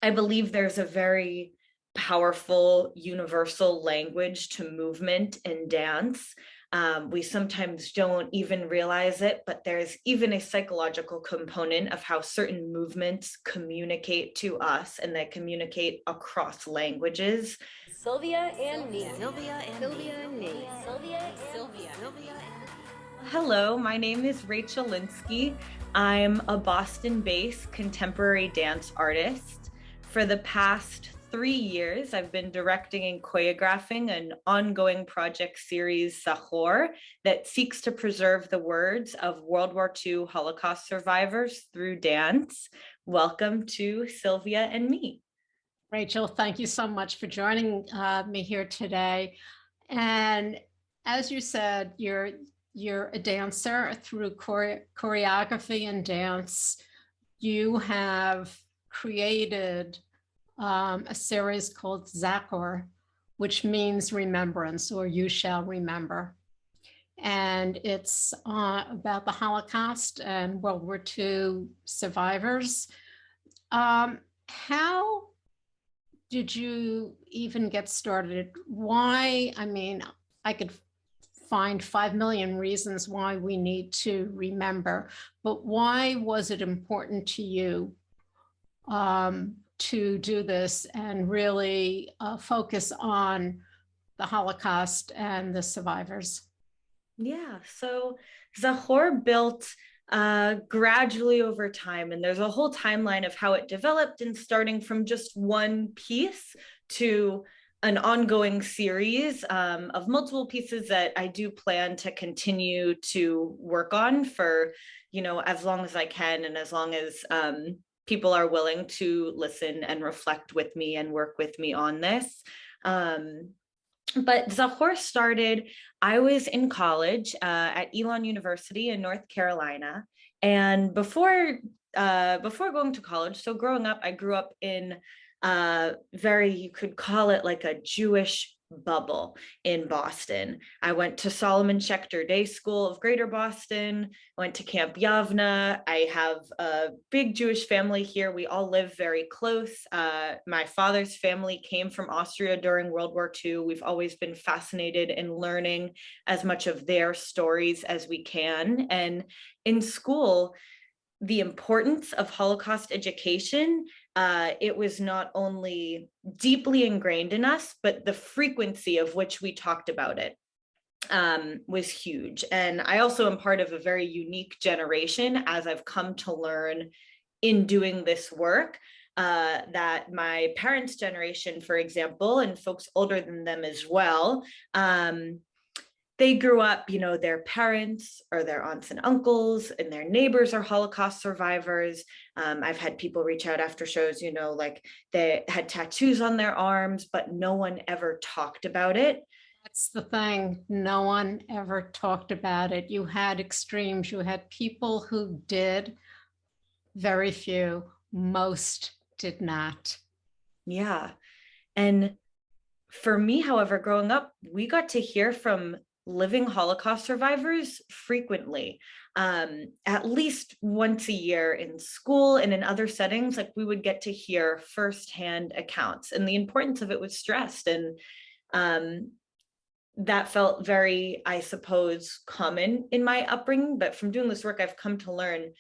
I believe there's a very powerful universal language to movement and dance. We sometimes don't even realize it, but there's even a psychological component of how certain movements communicate to us, and they communicate across languages. Sylvia and me. Hello, my name is Rachel Linsky. I'm a Boston-based contemporary dance artist. For the past 3 years, I've been directing and choreographing an ongoing project series, ZACHOR, that seeks to preserve the words of World War II Holocaust survivors through dance. Welcome to Sylvia and me. Rachel, thank you so much for joining me here today. And as you said, you're a dancer through choreography and dance. You have created a series called ZACHOR, which means remembrance, or you shall remember. And it's about the Holocaust and World War II survivors. How did you even get started? Why? I mean, I could find 5 million reasons why we need to remember, but why was it important to you to do this and really focus on the Holocaust and the survivors? Yeah, so ZACHOR built gradually over time, and there's a whole timeline of how it developed, and starting from just one piece to an ongoing series of multiple pieces that I do plan to continue to work on for, as long as I can, and as long as people are willing to listen and reflect with me and work with me on this. But ZACHOR started, I was in college at Elon University in North Carolina. And before going to college, so growing up, I grew up in you could call it like a Jewish bubble in Boston. I went to Solomon Schechter Day School of Greater Boston, went to Camp Yavna. I have a big Jewish family here. We all live very close. My father's family came from Austria during World War II. We've always been fascinated in learning as much of their stories as we can. And in school, the importance of Holocaust education, it was not only deeply ingrained in us, but the frequency of which we talked about it was huge. And I also am part of a very unique generation, as I've come to learn in doing this work, that my parents' generation, for example, and folks older than them as well, they grew up, their parents or their aunts and uncles and their neighbors are Holocaust survivors. I've had people reach out after shows, like they had tattoos on their arms, but no one ever talked about it. That's the thing. No one ever talked about it. You had extremes. You had people who did, very few. Most did not. Yeah. And for me, however, growing up, we got to hear from living Holocaust survivors frequently, at least once a year in school and in other settings. Like, we would get to hear firsthand accounts, and the importance of it was stressed. And that felt very, I suppose, common in my upbringing. But from doing this work, I've come to learn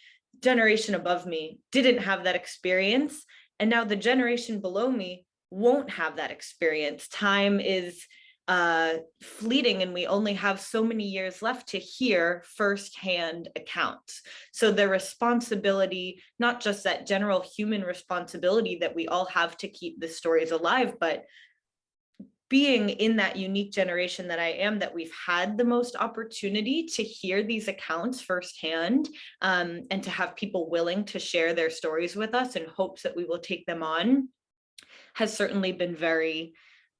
generation above me didn't have that experience. And now the generation below me won't have that experience. Time is fleeting, and we only have so many years left to hear firsthand accounts. So the responsibility, not just that general human responsibility that we all have to keep the stories alive, but being in that unique generation that I am, that we've had the most opportunity to hear these accounts firsthand, and to have people willing to share their stories with us in hopes that we will take them on, has certainly been very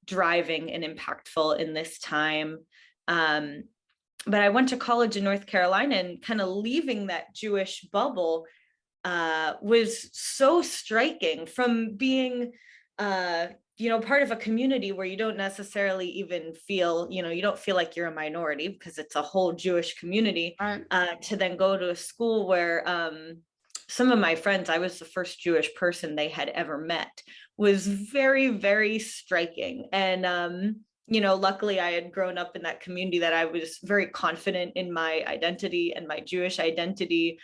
driving and impactful in this time. But I went to college in North Carolina, and kind of leaving that Jewish bubble was so striking, from being part of a community where you don't necessarily even feel, you don't feel like you're a minority because it's a whole Jewish community, Right. to then go to a school where some of my friends, I was the first Jewish person they had ever met, was very, very striking. And, luckily I had grown up in that community that I was very confident in my identity and my Jewish identity.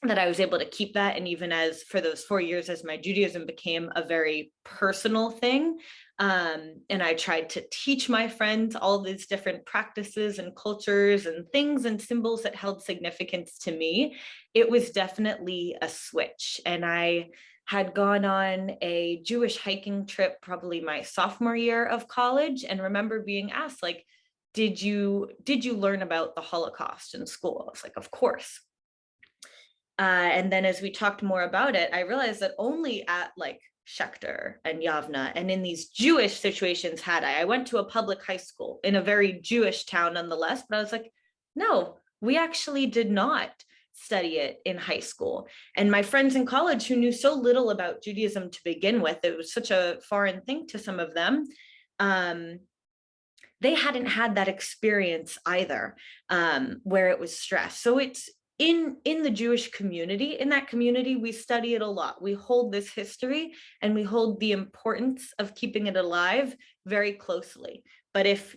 That I was able to keep that. And even as for those 4 years, as my Judaism became a very personal thing, and I tried to teach my friends all these different practices and cultures and things and symbols that held significance to me, it was definitely a switch. And I had gone on a Jewish hiking trip, probably my sophomore year of college, and remember being asked, like, did you learn about the Holocaust in school? I was like, of course. And then as we talked more about it, I realized that only at like Schechter and Yavna and in these Jewish situations had I went to a public high school in a very Jewish town nonetheless, but I was like, no, we actually did not study it in high school. And my friends in college who knew so little about Judaism to begin with, it was such a foreign thing to some of them. They hadn't had that experience either, where it was stressed. So it's in the Jewish community, in that community, we study it a lot. We hold this history and we hold the importance of keeping it alive very closely. But if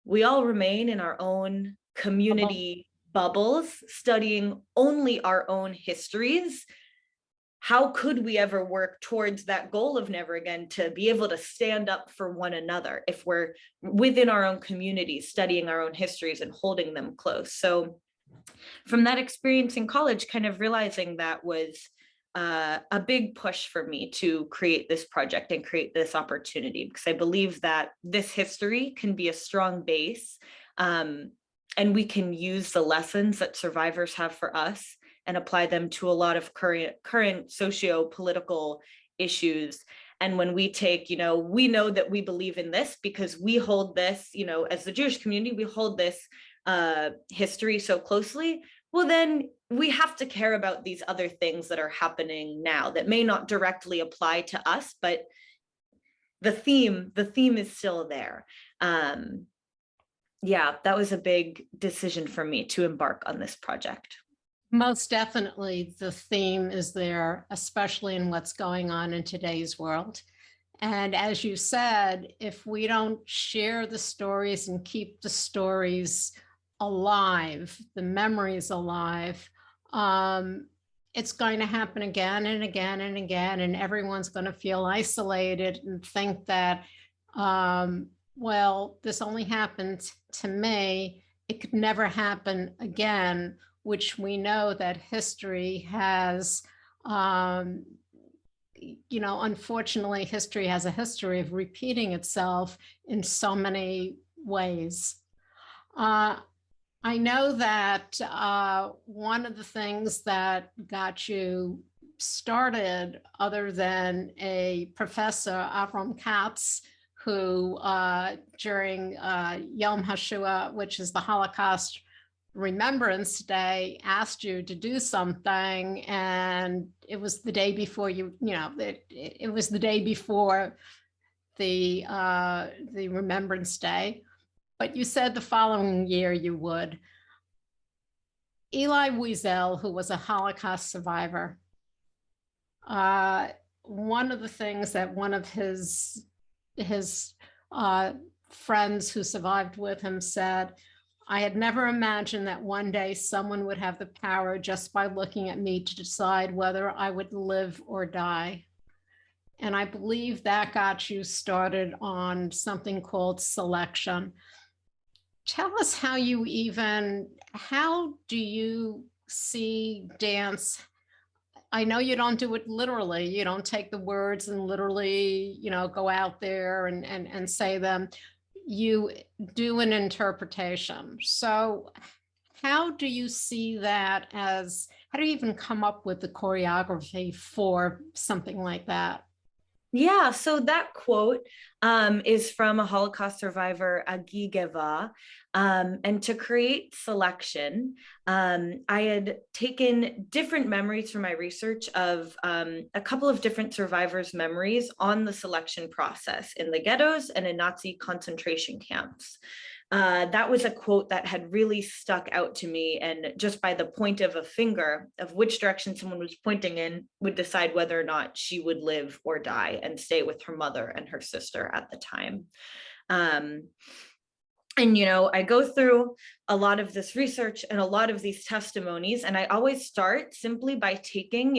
we all remain in our own community bubbles, studying only our own histories, how could we ever work towards that goal of never again, to be able to stand up for one another if we're within our own communities, studying our own histories and holding them close? So from that experience in college, kind of realizing that was a big push for me to create this project and create this opportunity, because I believe that this history can be a strong base, and we can use the lessons that survivors have for us and apply them to a lot of current socio-political issues. And when we take, we know that we believe in this because we hold this, as the Jewish community, we hold this history so closely. Well, then we have to care about these other things that are happening now that may not directly apply to us, but the theme is still there. Yeah, that was a big decision for me to embark on this project. Most definitely, the theme is there, especially in what's going on in today's world. And as you said, if we don't share the stories and keep the stories alive, the memories alive, it's going to happen again and again and again, and everyone's going to feel isolated and think that, well, this only happened to me. It could never happen again, which we know that history has, unfortunately, history has a history of repeating itself in so many ways. I know that one of the things that got you started, other than a professor, Avram Katz, who during Yom HaShoah, which is the Holocaust Remembrance Day, asked you to do something, and it was the day before it was the day before the Remembrance Day, but you said the following year you would. Elie Wiesel, who was a Holocaust survivor, one of the things that one of his friends who survived with him said, I had never imagined that one day someone would have the power just by looking at me to decide whether I would live or die. And I believe that got you started on something called selection. Tell us how do you see dance? I know you don't do it literally. You don't take the words and literally, go out there and say them. You do an interpretation. So how do you see that how do you even come up with the choreography for something like that? Yeah, so that quote is from a Holocaust survivor, Agi Geva. And to create selection, I had taken different memories from my research of a couple of different survivors' memories on the selection process in the ghettos and in Nazi concentration camps. That was a quote that had really stuck out to me, and just by the point of a finger of which direction someone was pointing in would decide whether or not she would live or die and stay with her mother and her sister at the time. And, I go through a lot of this research and a lot of these testimonies, and I always start simply by taking,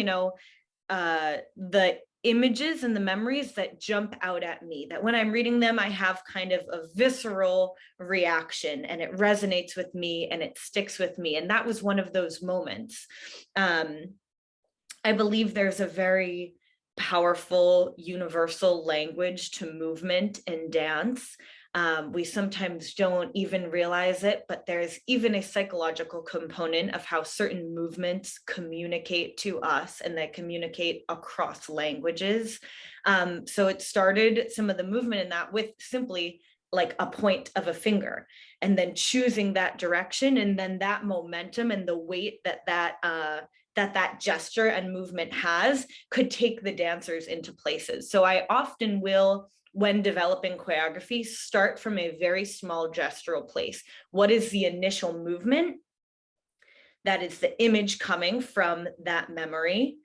the images and the memories that jump out at me, that when I'm reading them, I have kind of a visceral reaction and it resonates with me and it sticks with me. And that was one of those moments. I believe there's a very powerful universal language to movement in dance. We sometimes don't even realize it, but there's even a psychological component of how certain movements communicate to us, and they communicate across languages. So it started some of the movement in that with simply like a point of a finger, and then choosing that direction, and then that momentum and the weight that gesture and movement has could take the dancers into places. So I often will, when developing choreography, start from a very small gestural place. What is the initial movement? That is the image coming from that memory.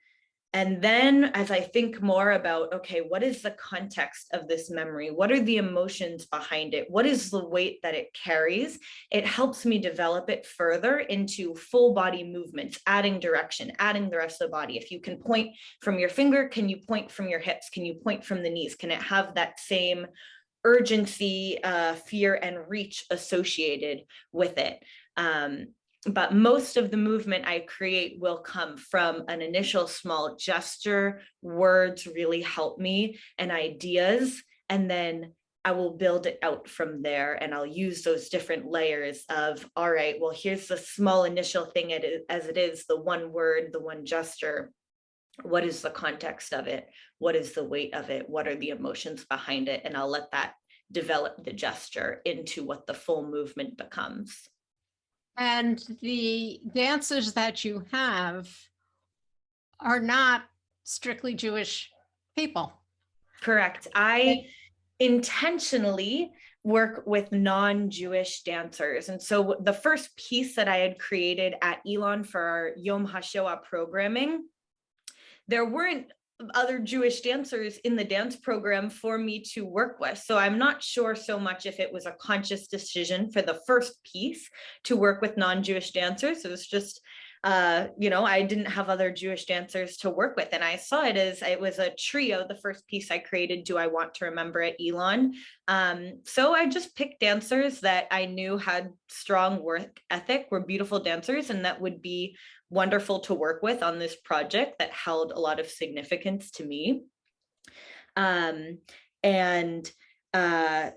And then as I think more about, okay, what is the context of this memory? What are the emotions behind it? What is the weight that it carries? It helps me develop it further into full body movements, adding direction, adding the rest of the body. If you can point from your finger, can you point from your hips? Can you point from the knees? Can it have that same urgency, fear, and reach associated with it? But most of the movement I create will come from an initial small gesture. Words really help me, and ideas, and then I will build it out from there, and I'll use those different layers of, all right, well, here's the small initial thing as it is, the one word, the one gesture. What is the context of it? What is the weight of it? What are the emotions behind it? And I'll let that develop the gesture into what the full movement becomes. And the dancers that you have are not strictly Jewish people. Correct. I intentionally work with non-Jewish dancers. And so the first piece that I had created at Elon for our Yom HaShoah programming, there weren't other Jewish dancers in the dance program for me to work with. So I'm not sure so much if it was a conscious decision for the first piece to work with non-Jewish dancers. It was just, I didn't have other Jewish dancers to work with. And I saw it as, it was a trio, the first piece I created, Do I Want to Remember at Elon? So I just picked dancers that I knew had strong work ethic, were beautiful dancers, and that would be wonderful to work with on this project that held a lot of significance to me.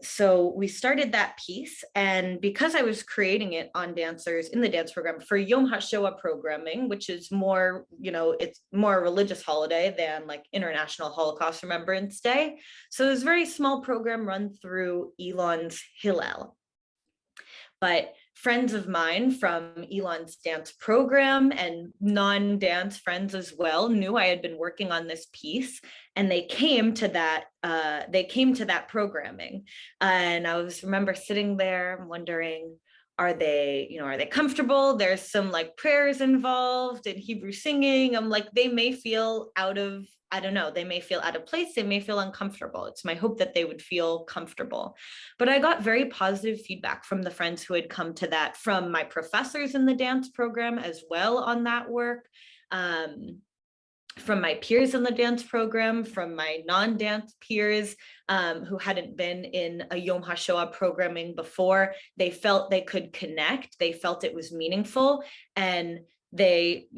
So we started that piece, and because I was creating it on dancers in the dance program for Yom HaShoah programming, which is more, it's more a religious holiday than like International Holocaust Remembrance Day. So it was a very small program run through Elon's Hillel. But friends of mine from Elon's dance program and non-dance friends as well knew I had been working on this piece, and they came to that programming. And I remember sitting there wondering, are they comfortable? There's some like prayers involved and Hebrew singing. I'm like, they may feel they may feel out of place. They may feel uncomfortable. It's my hope that they would feel comfortable. But I got very positive feedback from the friends who had come to that, from my professors in the dance program as well on that work, from my peers in the dance program, from my non-dance peers who hadn't been in a Yom HaShoah programming before. They felt they could connect. They felt it was meaningful, and they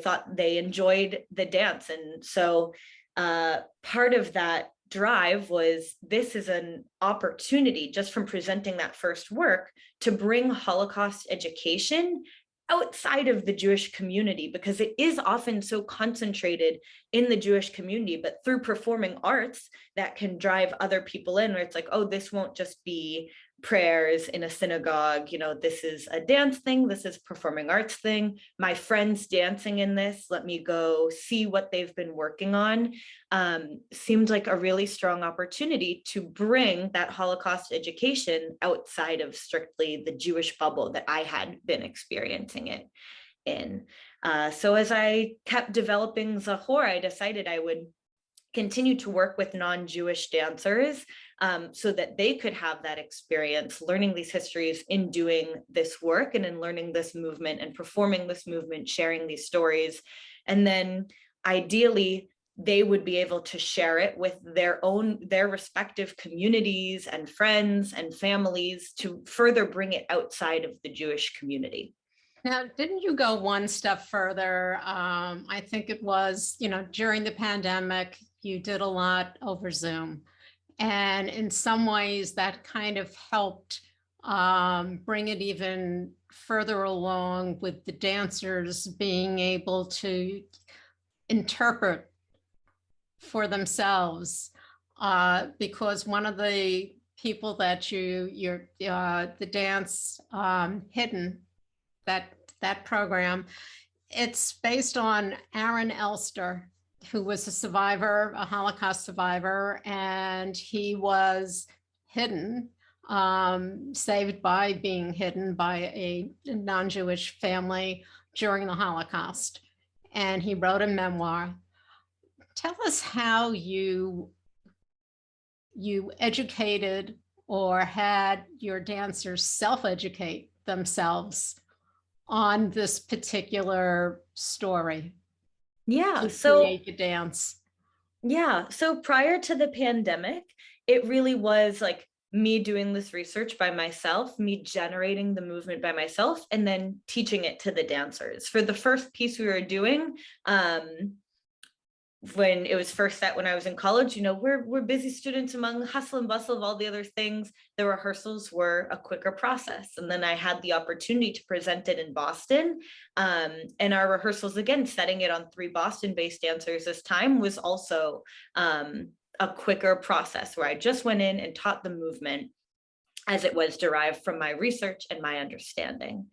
thought they enjoyed the dance. And so part of that drive was, this is an opportunity, just from presenting that first work, to bring Holocaust education outside of the Jewish community, because it is often so concentrated in the Jewish community, but through performing arts that can drive other people in, where it's like, oh, this won't just be prayers in a synagogue. This is a dance thing, this is performing arts thing. My friends dancing in this, let me go see what they've been working on. Seemed like a really strong opportunity to bring that Holocaust education outside of strictly the Jewish bubble that I had been experiencing it in. So as I kept developing ZACHOR, I decided I would continue to work with non-Jewish dancers so that they could have that experience learning these histories in doing this work and in learning this movement and performing this movement, sharing these stories. And then ideally, they would be able to share it with their respective communities and friends and families to further bring it outside of the Jewish community. Now, didn't you go one step further? I think it was, during the pandemic, you did a lot over Zoom. And in some ways that kind of helped bring it even further along with the dancers being able to interpret for themselves. Because one of the people that the dance hidden, that program, it's based on Aaron Elster, who was a Holocaust survivor, and he was hidden, saved by being hidden by a non-Jewish family during the Holocaust. And he wrote a memoir. Tell us how you educated or had your dancers self-educate themselves on this particular story. Yeah, so create the dance. Yeah, so prior to the pandemic, it really was like me doing this research by myself, me generating the movement by myself, and then teaching it to the dancers. For the first piece we were doing, when it was first set when I was in college, we're busy students among the hustle and bustle of all the other things. The rehearsals were a quicker process. And then I had the opportunity to present it in Boston. And our rehearsals, again, setting it on 3 Boston-based dancers this time was also a quicker process where I just went in and taught the movement as it was derived from my research and my understanding.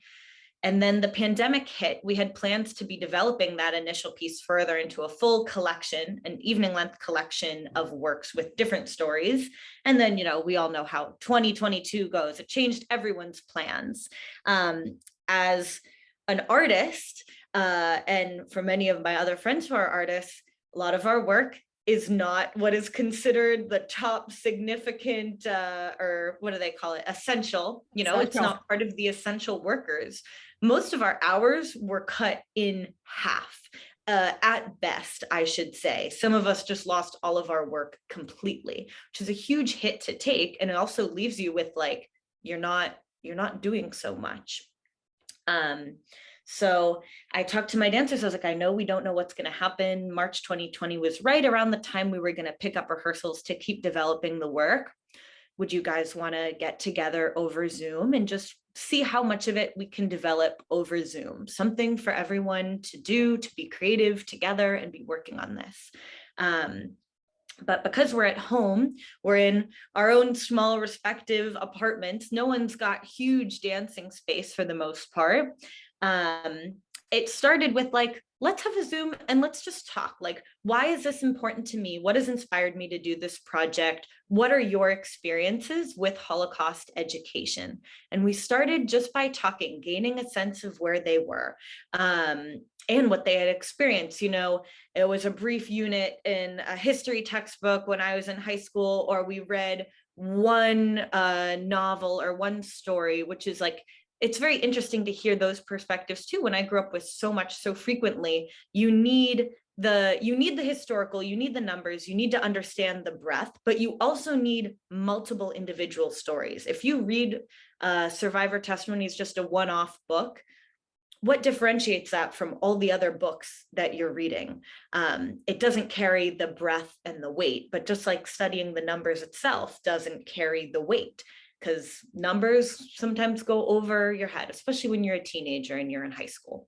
And then the pandemic hit. We had plans to be developing that initial piece further into a full collection, an evening length collection of works with different stories. And then, we all know how 2022 goes. It changed everyone's plans. As an artist, and for many of my other friends who are artists, a lot of our work is not what is considered the top significant, or what do they call it? Essential, it's not part of the essential workers. Most of our hours were cut in half, at best, I should say. Some of us just lost all of our work completely, which is a huge hit to take. And it also leaves you with like, you're not doing so much. So I talked to my dancers. I was like, I know we don't know what's going to happen. March 2020 was right around the time we were going to pick up rehearsals to keep developing the work. Would you guys want to get together over Zoom and just see how much of it we can develop over Zoom? Something for everyone to do, to be creative together and be working on this. But because we're at home, we're in our own small respective apartments. No one's got huge dancing space for the most part. It started with like, let's have a Zoom and let's just talk. Like, why is this important to me? What has inspired me to do this project? What are your experiences with Holocaust education? And we started just by talking, gaining a sense of where they were, and what they had experienced. It was a brief unit in a history textbook when I was in high school, or we read one novel or one story, which is like, it's very interesting to hear those perspectives too. When I grew up with so frequently, you need the historical, you need the numbers, you need to understand the breadth, but you also need multiple individual stories. If you read Survivor Testimony is just a one-off book, what differentiates that from all the other books that you're reading? It doesn't carry the breadth and the weight, but just like studying the numbers itself doesn't carry the weight, because numbers sometimes go over your head, especially when you're a teenager and you're in high school.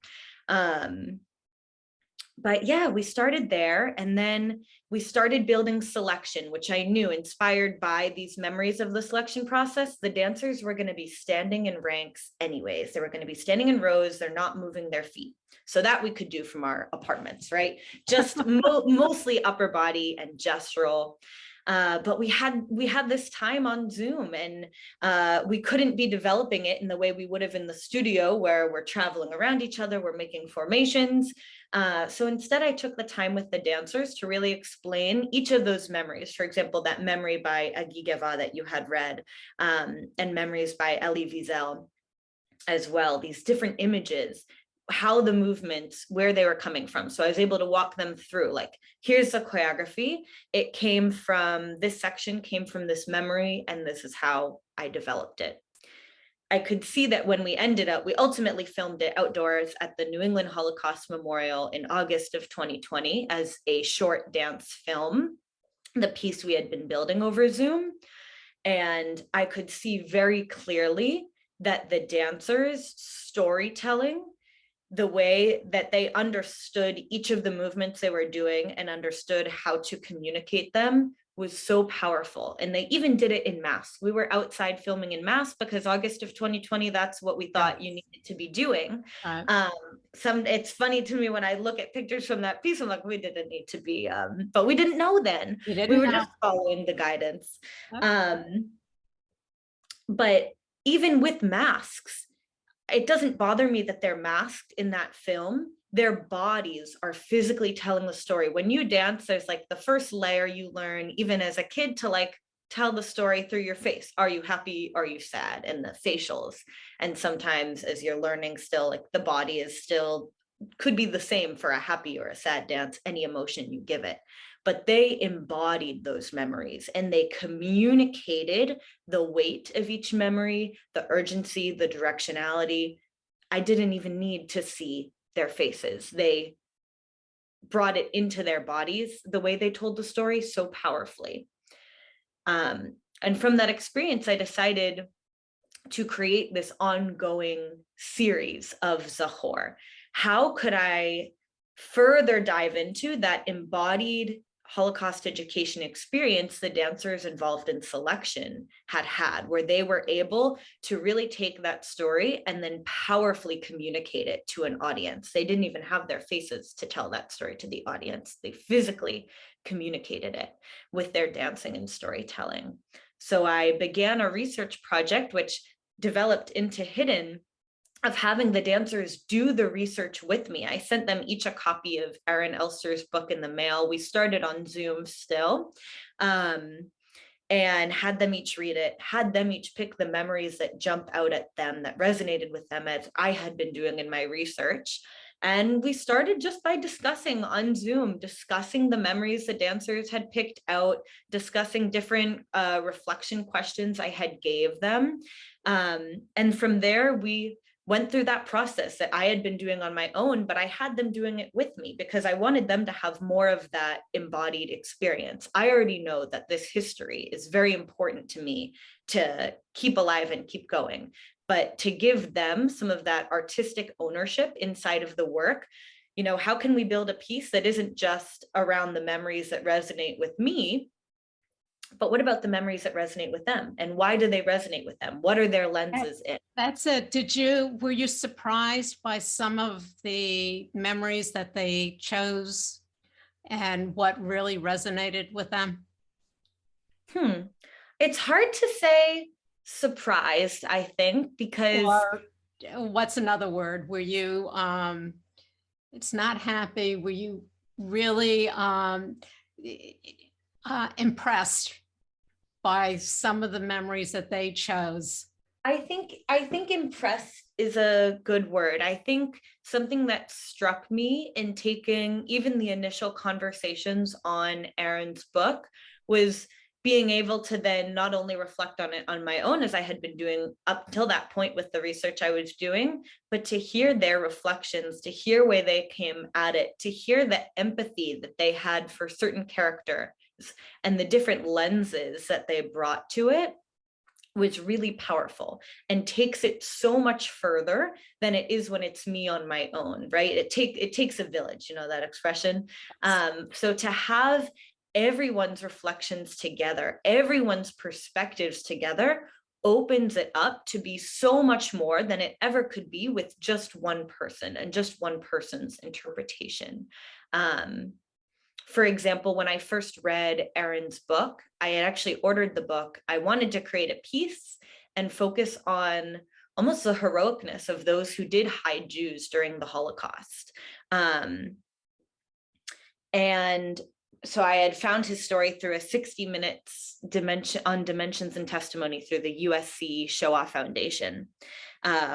But yeah, we started there, and then we started building selection, which I knew, inspired by these memories of the selection process, the dancers were going to be standing in ranks anyways. They were going to be standing in rows. They're not moving their feet. So that we could do from our apartments, right? Just mostly upper body and gestural. But we had this time on Zoom, and we couldn't be developing it in the way we would have in the studio, where we're traveling around each other, we're making formations. So instead, I took the time with the dancers to really explain each of those memories. For example, that memory by B.F.A that you had read, and memories by Elie Wiesel as well, these different images, how the movements, where they were coming from. So I was able to walk them through, like, here's the choreography. It came from this section, came from this memory, and this is how I developed it. I could see that when we ended up, we ultimately filmed it outdoors at the New England Holocaust Memorial in August of 2020 as a short dance film, the piece we had been building over Zoom. And I could see very clearly that the dancers' storytelling, the way that they understood each of the movements they were doing and understood how to communicate them, was so powerful. And they even did it in mass. We were outside filming in mass because August of 2020, that's what we thought you needed to be doing. It's funny to me when I look at pictures from that piece, I'm like, we didn't need to be, but we didn't know then. We were just following the guidance. But even with masks, it doesn't bother me that they're masked in that film. Their bodies are physically telling the story. When you dance, there's like the first layer you learn, even as a kid, to like tell the story through your face. Are you happy? Are you sad? And the facials. And sometimes as you're learning still, like the body is still, could be the same for a happy or a sad dance, any emotion you give it. But they embodied those memories, and they communicated the weight of each memory, the urgency, the directionality. I didn't even need to see their faces. They brought it into their bodies, the way they told the story, so powerfully. And from that experience, I decided to create this ongoing series of ZACHOR. How could I further dive into that embodied Holocaust education experience the dancers involved in selection had, where they were able to really take that story and then powerfully communicate it to an audience? They didn't even have their faces to tell that story to the audience. They physically communicated it with their dancing and storytelling. So I began a research project, which developed into Hidden, of having the dancers do the research with me. I sent them each a copy of Aaron Elster's book in the mail. We started on Zoom still, and had them each read it, had them each pick the memories that jump out at them, that resonated with them, as I had been doing in my research. And we started just by discussing on Zoom, discussing the memories the dancers had picked out, discussing different reflection questions I had gave them. And from there, we went through that process that I had been doing on my own, but I had them doing it with me because I wanted them to have more of that embodied experience. I already know that this history is very important to me to keep alive and keep going, but to give them some of that artistic ownership inside of the work. You know, how can we build a piece that isn't just around the memories that resonate with me, but what about the memories that resonate with them? And why do they resonate with them? What are their lenses in? That's it. Were you surprised by some of the memories that they chose and what really resonated with them? It's hard to say surprised, I think, because... Or what's another word? Were you, it's not happy, were you really impressed by some of the memories that they chose? I think impressed is a good word. I think something that struck me in taking even the initial conversations on Aaron's book was being able to then not only reflect on it on my own, as I had been doing up till that point with the research I was doing, but to hear their reflections, to hear where they came at it, to hear the empathy that they had for certain characters and the different lenses that they brought to it. was really powerful and takes it so much further than it is when it's me on my own, right? It takes a village, you know that expression. So to have everyone's reflections together, everyone's perspectives together, opens it up to be so much more than it ever could be with just one person and just one person's interpretation. For example, when I first read Erin's book, I had actually ordered the book. I wanted to create a piece and focus on almost the heroicness of those who did hide Jews during the Holocaust. And so I had found his story through a 60 minutes on dimensions and testimony through the USC Shoah Foundation.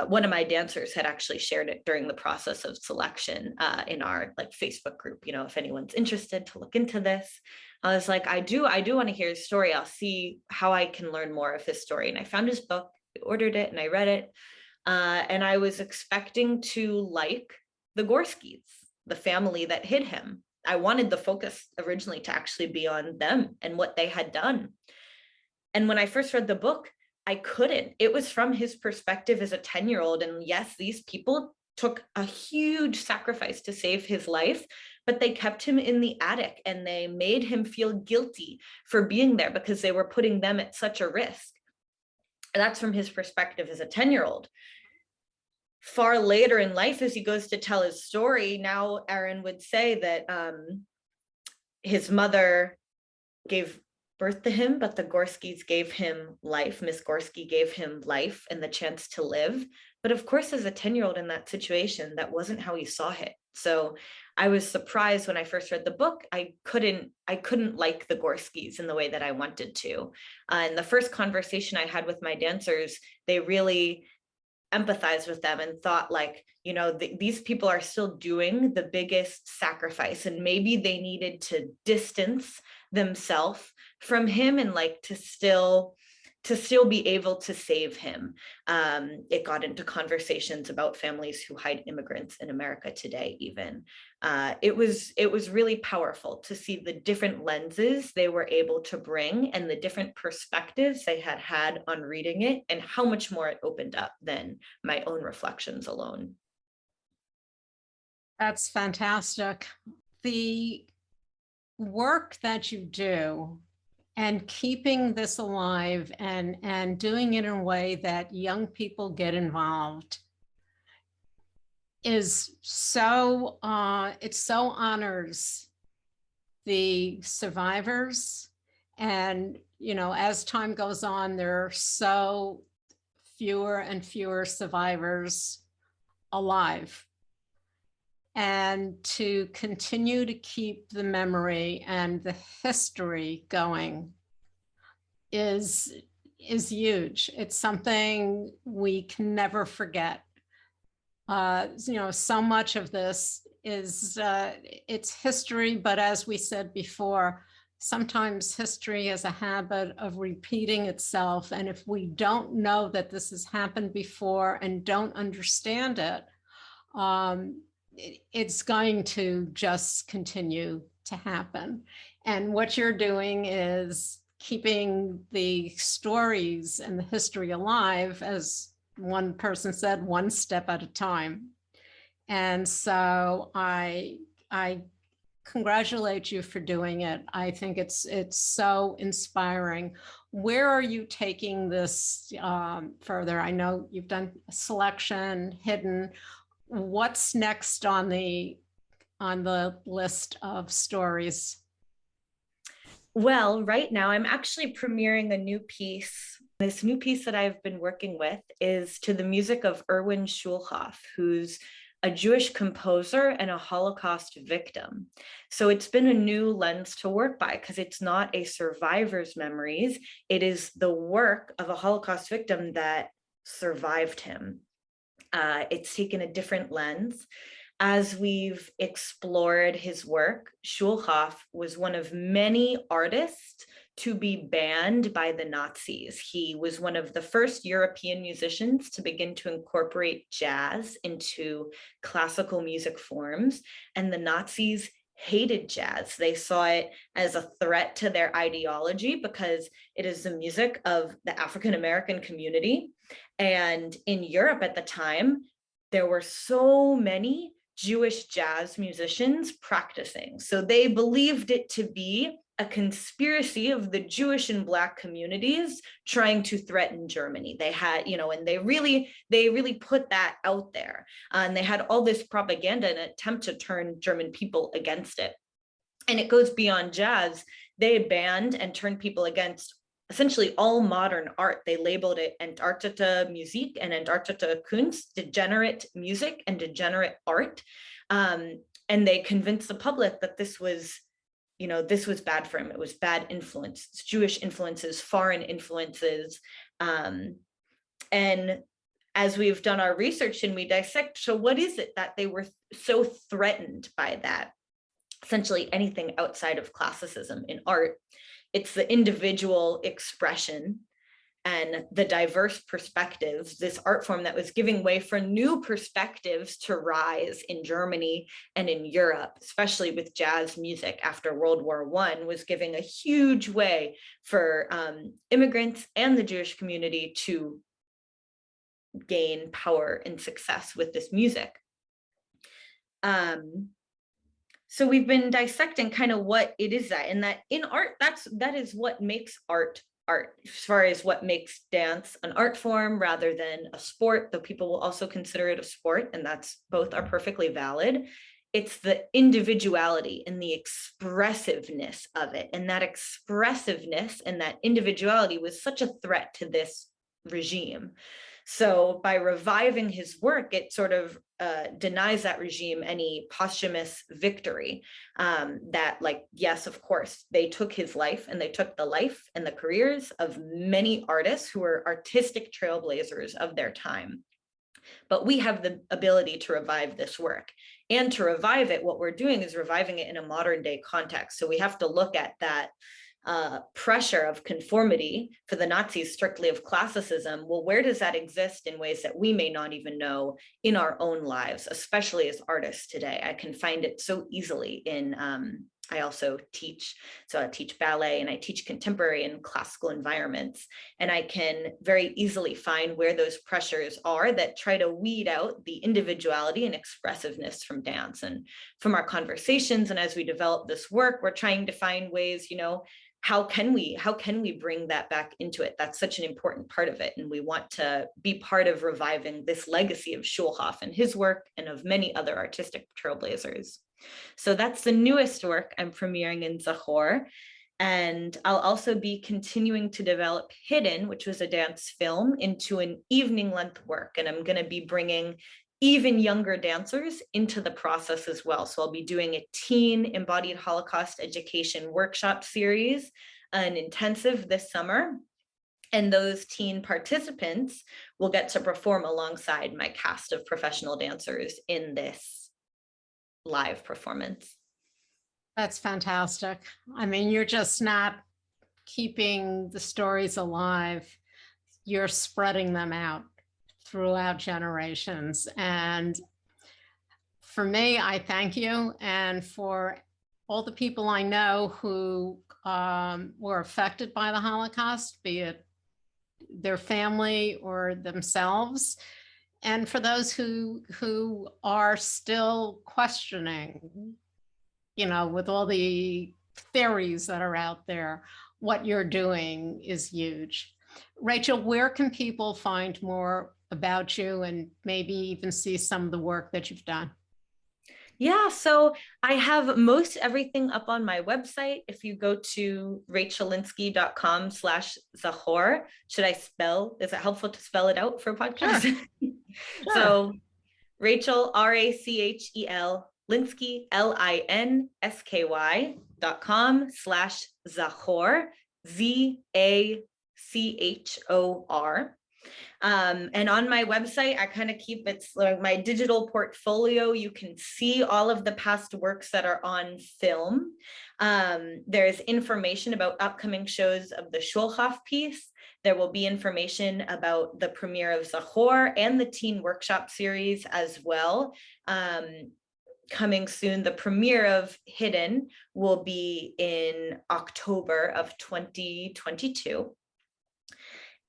One of my dancers had actually shared it during the process of selection in our Facebook group. You know, if anyone's interested to look into this, I was like, I do want to hear his story. I'll see how I can learn more of his story. And I found his book, I ordered it, and I read it. And I was expecting to like the Gorskys, the family that hid him. I wanted the focus originally to actually be on them and what they had done. And when I first read the book, I couldn't. It was from his perspective as a 10-year-old. And yes, these people took a huge sacrifice to save his life, but they kept him in the attic and they made him feel guilty for being there because they were putting them at such a risk. And that's from his perspective as a 10-year-old. Far later in life, as he goes to tell his story, now Aaron would say that his mother gave birth to him, but the Gorskys gave him life. Miss Gorsky gave him life and the chance to live. But of course, as a 10-year-old in that situation, that wasn't how he saw it. So I was surprised when I first read the book. I couldn't like the Gorskys in the way that I wanted to. And the first conversation I had with my dancers, they really empathized with them and thought these people are still doing the biggest sacrifice, and maybe they needed to distance themselves from him and to still be able to save him. It got into conversations about families who hide immigrants in America today even. It was really powerful to see the different lenses they were able to bring and the different perspectives they had on reading it, and how much more it opened up than my own reflections alone. That's fantastic. The work that you do and keeping this alive and doing it in a way that young people get involved is so, it so honors the survivors. And, as time goes on, there are so fewer and fewer survivors alive. And to continue to keep the memory and the history going is huge. It's something we can never forget. So much of this is it's history, but as we said before, sometimes history has a habit of repeating itself. And if we don't know that this has happened before and don't understand it, it's going to just continue to happen. And what you're doing is keeping the stories and the history alive, as one person said, one step at a time. And so I congratulate you for doing it. I think it's so inspiring. Where are you taking this further? I know you've done selection, hidden. What's next on the list of stories? Well, right now I'm actually premiering a new piece. This new piece that I've been working with is to the music of Irwin Schulhoff, who's a Jewish composer and a Holocaust victim. So it's been a new lens to work by, because it's not a survivor's memories. It is the work of a Holocaust victim that survived him. It's taken a different lens. As we've explored his work, Schulhoff was one of many artists to be banned by the Nazis. He was one of the first European musicians to begin to incorporate jazz into classical music forms, and the Nazis hated jazz. They saw it as a threat to their ideology because it is the music of the African American community. And in Europe at the time, there were so many Jewish jazz musicians practicing. So they believed it to be a conspiracy of the Jewish and Black communities trying to threaten Germany. They had, and they really put that out there. And they had all this propaganda in an attempt to turn German people against it. And it goes beyond jazz. They banned and turned people against essentially all modern art. They labeled it Entartete Musik and Entartete Kunst, degenerate music and degenerate art. And they convinced the public that this was bad for him. It was bad influence, Jewish influences, foreign influences. And as we've done our research and we dissect, so what is it that they were so threatened by that? Essentially anything outside of classicism in art. It's the individual expression and the diverse perspectives, this art form that was giving way for new perspectives to rise in Germany and in Europe, especially with jazz music after World War I, was giving a huge way for immigrants and the Jewish community to gain power and success with this music. So we've been dissecting kind of what it is and that in art, that is what makes art as far as what makes dance an art form rather than a sport, though people will also consider it a sport, and both are perfectly valid. It's the individuality and the expressiveness of it. And that expressiveness and that individuality was such a threat to this regime. So by reviving his work, it sort of denies that regime any posthumous victory. Yes, of course, they took his life and they took the life and the careers of many artists who were artistic trailblazers of their time. But we have the ability to revive this work. And to revive it, what we're doing is reviving it in a modern day context. So we have to look at that pressure of conformity for the Nazis, strictly of classicism. Well, where does that exist in ways that we may not even know in our own lives, especially as artists today? I can find it so easily in, I also teach, so I teach ballet and I teach contemporary and classical environments. And I can very easily find where those pressures are that try to weed out the individuality and expressiveness from dance. And from our conversations and as we develop this work, we're trying to find ways, how can we bring that back into it? That's such an important part of it. And we want to be part of reviving this legacy of Schulhoff and his work and of many other artistic trailblazers. So that's the newest work I'm premiering in ZACHOR. And I'll also be continuing to develop Hidden, which was a dance film, into an evening length work. And I'm going to be bringing even younger dancers into the process as well. So I'll be doing a teen embodied Holocaust education workshop series, an intensive this summer. And those teen participants will get to perform alongside my cast of professional dancers in this live performance. That's fantastic. I mean, you're just not keeping the stories alive, you're spreading them out throughout generations. And for me, I thank you. And for all the people I know who were affected by the Holocaust, be it their family or themselves, and for those who are still questioning, with all the theories that are out there, what you're doing is huge. Rachel, where can people find more about you and maybe even see some of the work that you've done? Yeah, so I have most everything up on my website. If you go to rachellinsky.com/ZACHOR, is it helpful to spell it out for a podcast? Sure. So Rachel, RACHEL, Linsky, LINSKY.com/ZACHOR, ZACHOR. And on my website, I kind of keep it's like my digital portfolio. You can see all of the past works that are on film. There's information about upcoming shows of the Schulhoff piece. There will be information about the premiere of ZACHOR and the teen workshop series as well. coming soon. The premiere of Hidden will be in October of 2022.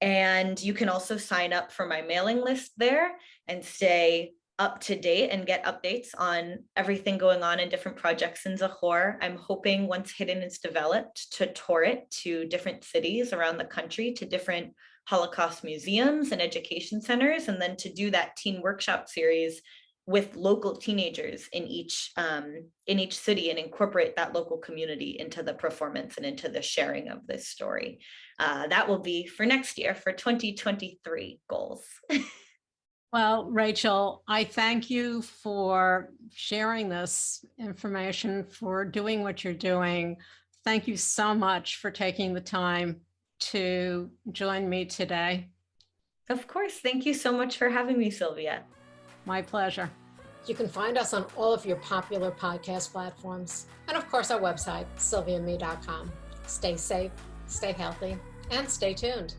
And you can also sign up for my mailing list there and stay up to date and get updates on everything going on in different projects in ZACHOR. I'm hoping once Hidden is developed to tour it to different cities around the country, to different Holocaust museums and education centers, and then to do that teen workshop series with local teenagers in each city and incorporate that local community into the performance and into the sharing of this story. That will be for next year, for 2023 goals. Well, Rachel, I thank you for sharing this information, for doing what you're doing. Thank you so much for taking the time to join me today. Of course. Thank you so much for having me, Sylvia. My pleasure. You can find us on all of your popular podcast platforms. And of course, our website, sylviame.com. Stay safe, stay healthy, and stay tuned.